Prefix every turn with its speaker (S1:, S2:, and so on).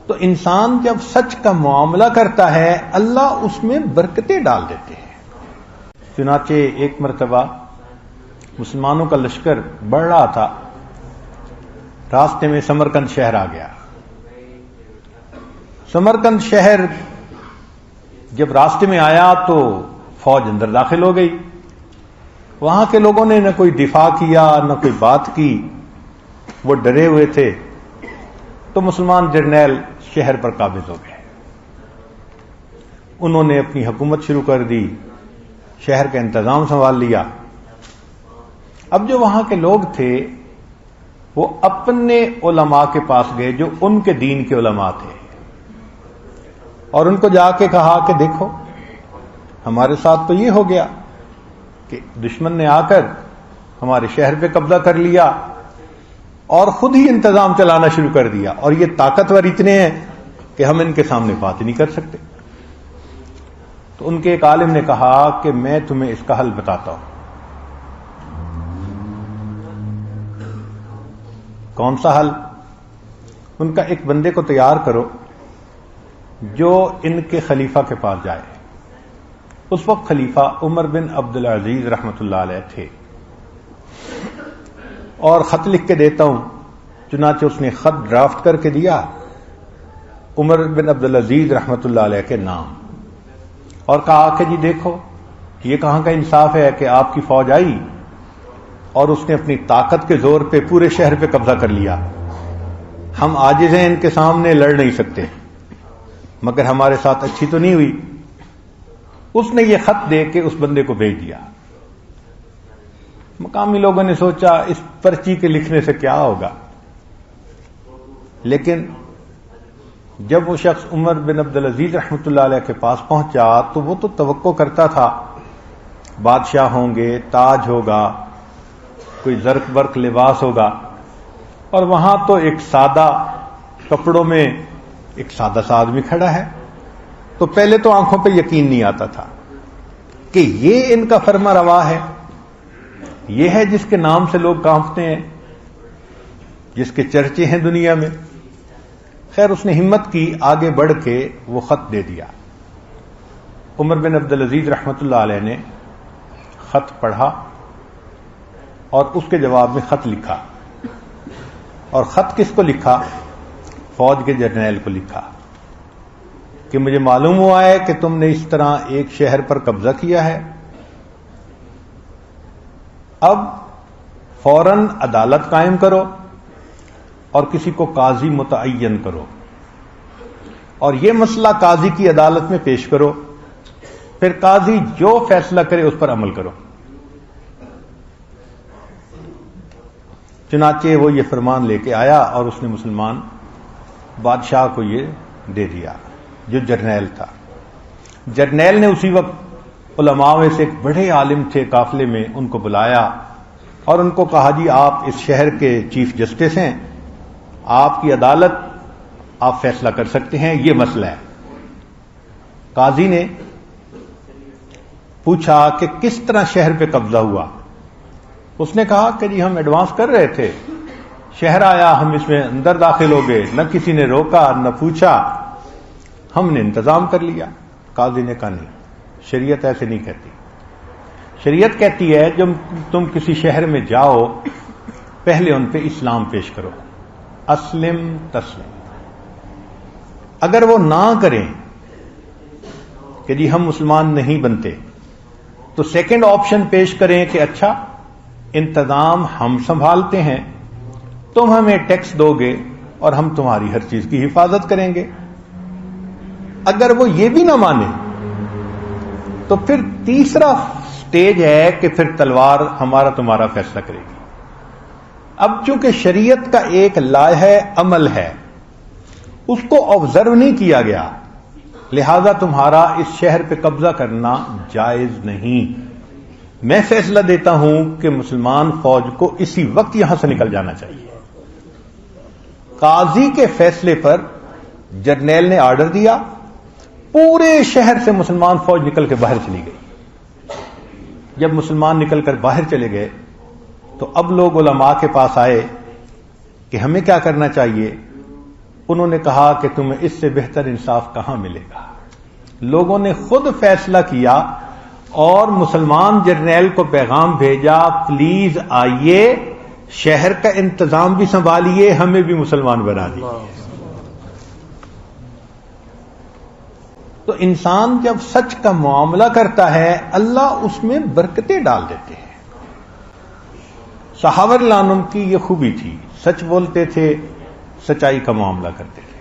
S1: تو انسان جب سچ کا معاملہ کرتا ہے اللہ اس میں برکتیں ڈال دیتے ہیں. چنانچہ ایک مرتبہ مسلمانوں کا لشکر بڑھ رہا تھا، راستے میں سمرقند شہر آ گیا. سمرقند شہر جب راستے میں آیا تو فوج اندر داخل ہو گئی. وہاں کے لوگوں نے نہ کوئی دفاع کیا نہ کوئی بات کی، وہ ڈرے ہوئے تھے. تو مسلمان جرنیل شہر پر قابض ہو گئے. انہوں نے اپنی حکومت شروع کر دی، شہر کا انتظام سنبھال لیا. اب جو وہاں کے لوگ تھے وہ اپنے علماء کے پاس گئے جو ان کے دین کے علماء تھے، اور ان کو جا کے کہا کہ دیکھو ہمارے ساتھ تو یہ ہو گیا کہ دشمن نے آ کر ہمارے شہر پہ قبضہ کر لیا اور خود ہی انتظام چلانا شروع کر دیا، اور یہ طاقتور اتنے ہیں کہ ہم ان کے سامنے بات نہیں کر سکتے. تو ان کے ایک عالم نے کہا کہ میں تمہیں اس کا حل بتاتا ہوں. کون سا حل؟ ان کا ایک بندے کو تیار کرو جو ان کے خلیفہ کے پاس جائے. اس وقت خلیفہ عمر بن عبد العزیز رحمۃ اللہ علیہ تھے. اور خط لکھ کے دیتا ہوں. چنانچہ اس نے خط ڈرافٹ کر کے دیا عمر بن عبد العزیز رحمۃ اللہ علیہ کے نام، اور کہا کہ جی دیکھو یہ کہاں کا انصاف ہے کہ آپ کی فوج آئی اور اس نے اپنی طاقت کے زور پہ پورے شہر پہ قبضہ کر لیا. ہم عاجز ہیں، ان کے سامنے لڑ نہیں سکتے، مگر ہمارے ساتھ اچھی تو نہیں ہوئی. اس نے یہ خط دے کے اس بندے کو بھیج دیا. مقامی لوگوں نے سوچا اس پرچی کے لکھنے سے کیا ہوگا، لیکن جب وہ شخص عمر بن عبد العزیز رحمۃ اللہ علیہ کے پاس پہنچا تو وہ تو توقع کرتا تھا بادشاہ ہوں گے، تاج ہوگا، کوئی زرق برق لباس ہوگا، اور وہاں تو ایک سادہ کپڑوں میں ایک سادہ سا آدمی کھڑا ہے. تو پہلے تو آنکھوں پہ یقین نہیں آتا تھا کہ یہ ان کا فرما روا ہے، یہ ہے جس کے نام سے لوگ کانپتے ہیں، جس کے چرچے ہیں دنیا میں. خیر اس نے ہمت کی، آگے بڑھ کے وہ خط دے دیا. عمر بن عبد العزیز رحمۃ اللہ علیہ نے خط پڑھا اور اس کے جواب میں خط لکھا. اور خط کس کو لکھا؟ فوج کے جرنیل کو لکھا کہ مجھے معلوم ہوا ہے کہ تم نے اس طرح ایک شہر پر قبضہ کیا ہے. اب فوراً عدالت قائم کرو اور کسی کو قاضی متعین کرو، اور یہ مسئلہ قاضی کی عدالت میں پیش کرو، پھر قاضی جو فیصلہ کرے اس پر عمل کرو. چنانچہ وہ یہ فرمان لے کے آیا اور اس نے مسلمان بادشاہ کو یہ دے دیا جو جرنیل تھا. جرنیل نے اسی وقت علماء میں سے ایک بڑے عالم تھے قافلے میں، ان کو بلایا اور ان کو کہا جی آپ اس شہر کے چیف جسٹس ہیں، آپ کی عدالت، آپ فیصلہ کر سکتے ہیں، یہ مسئلہ ہے. قاضی نے پوچھا کہ کس طرح شہر پہ قبضہ ہوا. اس نے کہا کہ جی ہم ایڈوانس کر رہے تھے، شہر آیا، ہم اس میں اندر داخل ہو گئے، نہ کسی نے روکا نہ پوچھا، ہم نے انتظام کر لیا. قاضی نے کہا نہیں، شریعت ایسے نہیں کہتی. شریعت کہتی ہے جب تم کسی شہر میں جاؤ پہلے ان پہ اسلام پیش کرو، اسلم تسلم. اگر وہ نہ کریں کہ جی ہم مسلمان نہیں بنتے تو سیکنڈ آپشن پیش کریں کہ اچھا انتظام ہم سنبھالتے ہیں، تم ہمیں ٹیکس دو گے اور ہم تمہاری ہر چیز کی حفاظت کریں گے. اگر وہ یہ بھی نہ مانے تو پھر تیسرا سٹیج ہے کہ پھر تلوار ہمارا تمہارا فیصلہ کرے گی. اب چونکہ شریعت کا ایک لائحہ عمل ہے، اس کو آبزرو نہیں کیا گیا، لہذا تمہارا اس شہر پہ قبضہ کرنا جائز نہیں. میں فیصلہ دیتا ہوں کہ مسلمان فوج کو اسی وقت یہاں سے نکل جانا چاہیے. قاضی کے فیصلے پر جرنیل نے آرڈر دیا، پورے شہر سے مسلمان فوج نکل کے باہر چلی گئی. جب مسلمان نکل کر باہر چلے گئے تو اب لوگ علماء کے پاس آئے کہ ہمیں کیا کرنا چاہیے. انہوں نے کہا کہ تمہیں اس سے بہتر انصاف کہاں ملے گا. لوگوں نے خود فیصلہ کیا اور مسلمان جرنیل کو پیغام بھیجا، پلیز آئیے، شہر کا انتظام بھی سنبھالیے، ہمیں بھی مسلمان بنا دیجیے. تو انسان جب سچ کا معاملہ کرتا ہے اللہ اس میں برکتیں ڈال دیتے ہیں. صحابہ رضی اللہ عنہم کی یہ خوبی تھی، سچ بولتے تھے، سچائی کا معاملہ کرتے تھے.